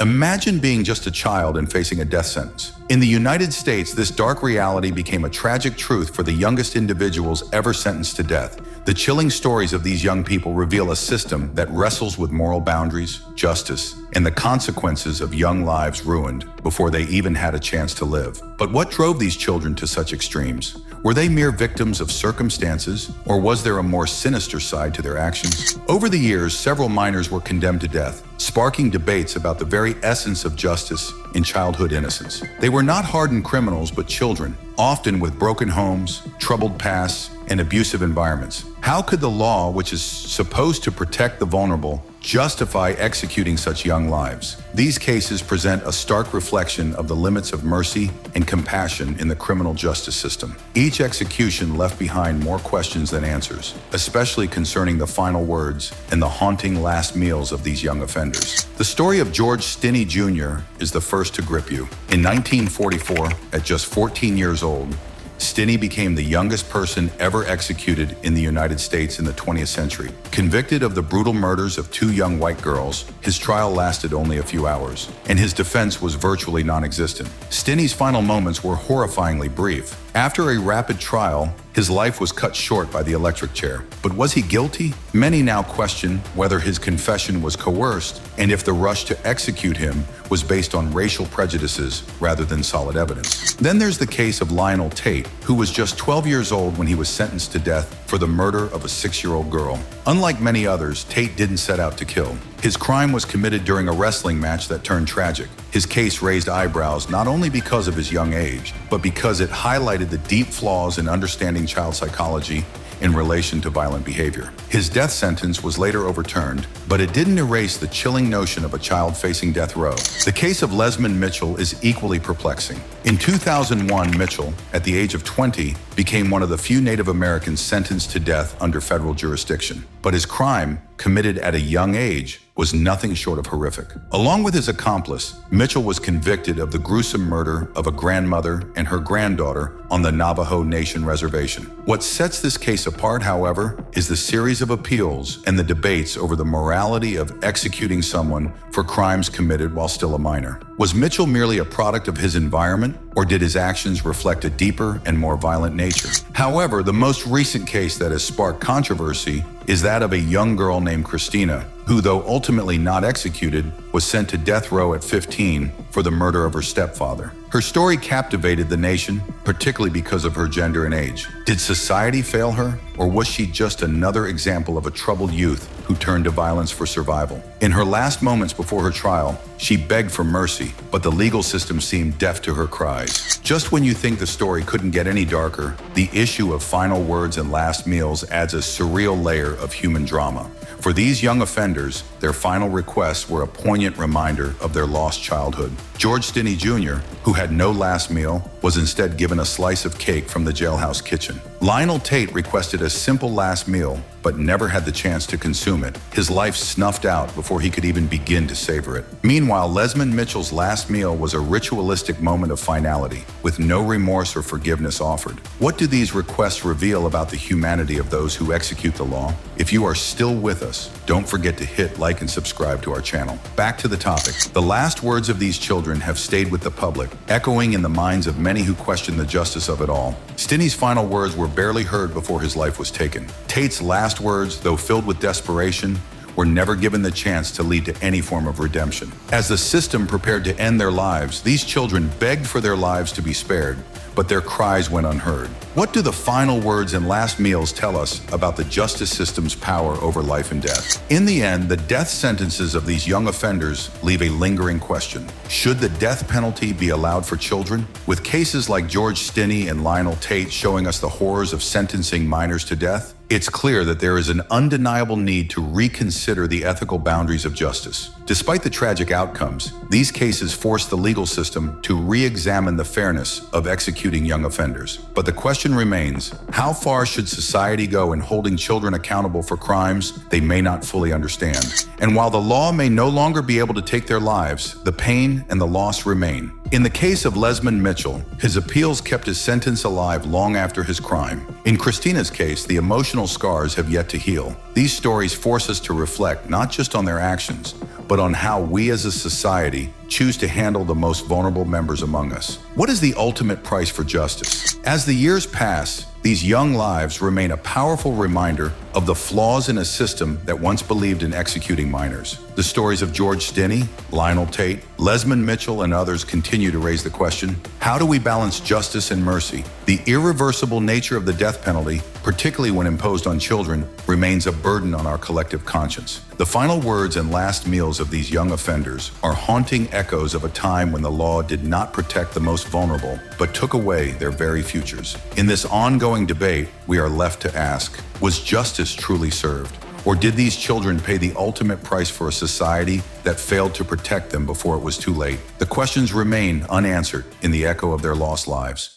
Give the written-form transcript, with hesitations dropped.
Imagine being just a child and facing a death sentence. In the United States, this dark reality became a tragic truth for the youngest individuals ever sentenced to death. The chilling stories of these young people reveal a system that wrestles with moral boundaries, justice, and the consequences of young lives ruined before they even had a chance to live. But what drove these children to such extremes? Were they mere victims of circumstances, or was there a more sinister side to their actions? Over the years, several minors were condemned to death, sparking debates about the very essence of justice in childhood innocence. They were not hardened criminals, but children, often with broken homes, troubled pasts, and abusive environments. How could the law, which is supposed to protect the vulnerable, justify executing such young lives? These cases present a stark reflection of the limits of mercy and compassion in the criminal justice system. Each execution left behind more questions than answers, especially concerning the final words and the haunting last meals of these young offenders. The story of George Stinney Jr. is the first to grip you. In 1944, at just 14 years old, Stinney became the youngest person ever executed in the United States in the 20th century. Convicted of the brutal murders of two young white girls, his trial lasted only a few hours, and his defense was virtually non-existent. Stinney's final moments were horrifyingly brief. After a rapid trial, his life was cut short by the electric chair. But was he guilty? Many now question whether his confession was coerced and if the rush to execute him was based on racial prejudices rather than solid evidence. Then there's the case of Lionel Tate, who was just 12 years old when he was sentenced to death for the murder of a 6-year-old girl. Unlike many others, Tate didn't set out to kill. His crime was committed during a wrestling match that turned tragic. His case raised eyebrows not only because of his young age, but because it highlighted the deep flaws in understanding child psychology in relation to violent behavior. His death sentence was later overturned, but it didn't erase the chilling notion of a child facing death row. The case of Lesmond Mitchell is equally perplexing. In 2001, Mitchell, at the age of 20, became one of the few Native Americans sentenced to death under federal jurisdiction. But his crime, committed at a young age, was nothing short of horrific. Along with his accomplice, Mitchell was convicted of the gruesome murder of a grandmother and her granddaughter on the Navajo Nation reservation. What sets this case apart, however, is the series of appeals and the debates over the morality of executing someone for crimes committed while still a minor. Was Mitchell merely a product of his environment, or did his actions reflect a deeper and more violent nature? However, the most recent case that has sparked controversy is that of a young girl named Christina, who, though ultimately not executed, was sent to death row at 15 for the murder of her stepfather. Her story captivated the nation, particularly because of her gender and age. Did society fail her, or was she just another example of a troubled youth who turned to violence for survival? In her last moments before her trial, she begged for mercy, but the legal system seemed deaf to her cries. Just when you think the story couldn't get any darker, the issue of final words and last meals adds a surreal layer of human drama. For these young offenders, their final requests were a poignant reminder of their lost childhood. George Stinney Jr., who had no last meal, was instead given a slice of cake from the jailhouse kitchen. Lionel Tate requested a simple last meal, but never had the chance to consume it, his life snuffed out before he could even begin to savor it. Meanwhile, Lesmond Mitchell's last meal was a ritualistic moment of finality, with no remorse or forgiveness offered. What do these requests reveal about the humanity of those who execute the law? If you are still with us, don't forget to hit like and subscribe to our channel. Back to the topic. The last words of these children have stayed with the public, echoing in the minds of many who question the justice of it all. Stinney's final words were barely heard before his life was taken. Tate's last words, though filled with desperation, were never given the chance to lead to any form of redemption. As the system prepared to end their lives, these children begged for their lives to be spared, but their cries went unheard. What do the final words and last meals tell us about the justice system's power over life and death? In the end, the death sentences of these young offenders leave a lingering question. Should the death penalty be allowed for children? With cases like George Stinney and Lionel Tate showing us the horrors of sentencing minors to death, it's clear that there is an undeniable need to reconsider the ethical boundaries of justice. Despite the tragic outcomes, these cases force the legal system to re-examine the fairness of executing young offenders. But the question remains, how far should society go in holding children accountable for crimes they may not fully understand? And while the law may no longer be able to take their lives, the pain and the loss remain. In the case of 𝐅𝐨𝐥𝐥𝐨𝐰 𝐌𝐞, his appeals kept his sentence alive long after his crime. In Christina's case, the emotional scars have yet to heal. These stories force us to reflect not just on their actions, but on how we as a society choose to handle the most vulnerable members among us. What is the ultimate price for justice? As the years pass, these young lives remain a powerful reminder of the flaws in a system that once believed in executing minors. The stories of George Stinney, Lionel Tate, 𝐅𝐿𝐴𝐥 Mitchell, and others continue to raise the question, how do we balance justice and mercy? The irreversible nature of the death penalty, particularly when imposed on children, remains a burden on our collective conscience. The final words and last meals of these young offenders are haunting echoes of a time when the law did not protect the most vulnerable, but took away their very futures. In this ongoing debate, we are left to ask, was justice truly served? Or did these children pay the ultimate price for a society that failed to protect them before it was too late? The questions remain unanswered in the echo of their lost lives.